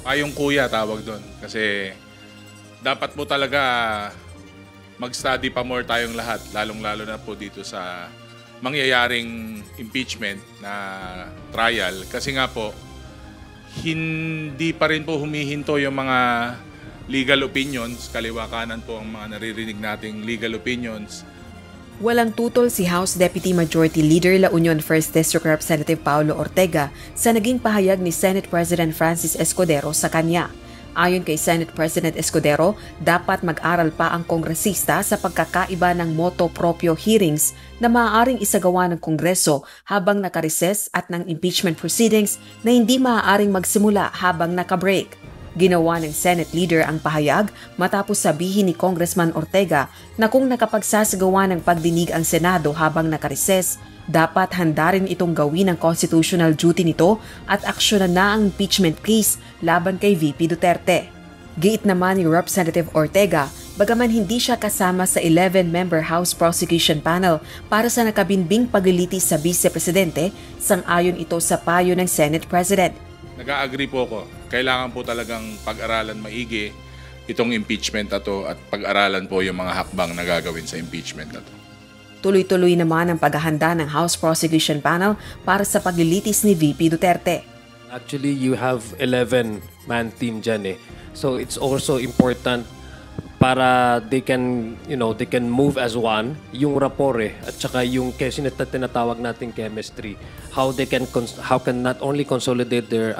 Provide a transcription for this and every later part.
Payong kuya tawag doon. Kasi dapat po talaga mag-study pa more tayong lahat, lalong-lalo na po dito sa mangyayaring impeachment na trial. Kasi nga po, hindi pa rin po humihinto yung mga legal opinions, kaliwa kanan po ang mga naririnig nating legal opinions. Walang tutol si House Deputy Majority Leader La Union 1st District Representative Paulo Ortega sa naging pahayag ni Senate President Francis Escudero sa kanya. Ayon kay Senate President Escudero, dapat mag-aral pa ang kongresista sa pagkakaiba ng motu proprio hearings na maaaring isagawa ng Kongreso habang nakareses at ng impeachment proceedings na hindi maaaring magsimula habang nakabreak. Ginawa ng Senate leader ang pahayag matapos sabihin ni Congressman Ortega na kung nakapagsasagawa ng pagdinig ang Senado habang nakareses, dapat handa rin itong gawin ang constitutional duty nito at aksyonan na ang impeachment case laban kay VP Duterte. Giit naman ni Representative Ortega, bagaman hindi siya kasama sa 11-member House Prosecution Panel para sa nakabinbing paglilitis sa Vice Presidente, sang-ayon ito sa payo ng Senate President. Nag-agree po ako. Kailangan po talagang pag-aralan maigi itong impeachment na to at pag-aralan po yung mga hakbang na gagawin sa impeachment na to. Tuloy-tuloy naman ang paghahanda ng House Prosecution Panel para sa paglilitis ni VP Duterte. Actually, you have 11-man team dyan eh. So it's also important para they can move as one, yung rapport at saka yung kasi tinatawag nating chemistry, how can not only consolidate their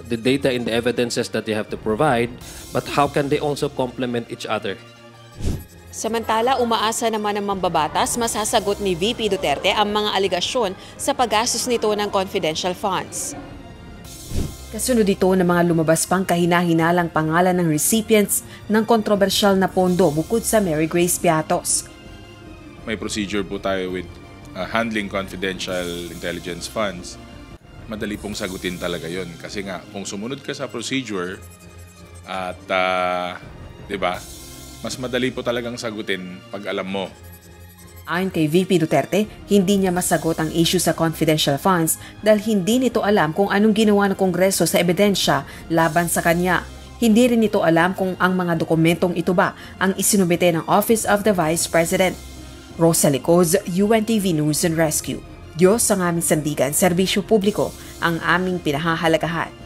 the data and the evidences that they have to provide, but how can they also complement each other. Samantala, umaasa naman ng mambabatas masasagot ni VP Duterte ang mga aligasyon sa paggastos nito ng confidential funds. Kasunod ito ng mga lumabas pang kahina-hinalang pangalan ng recipients ng kontrobersyal na pondo bukod sa Mary Grace Piatos. May procedure po tayo with handling confidential intelligence funds. Madali pong sagutin talaga yon kasi nga kung sumunod ka sa procedure at 'di ba, mas madali po talagang sagutin pag alam mo. Ayon kay VP Duterte, hindi niya masagot ang issue sa confidential funds dahil hindi nito alam kung anong ginawa ng Kongreso sa ebidensya laban sa kanya. Hindi rin nito alam kung ang mga dokumentong ito ba ang isinumite ng Office of the Vice President. Rosa Licoz, UNTV News and Rescue. Diyos ang aming sandigan, serbisyo publiko ang aming pinahahalagahan.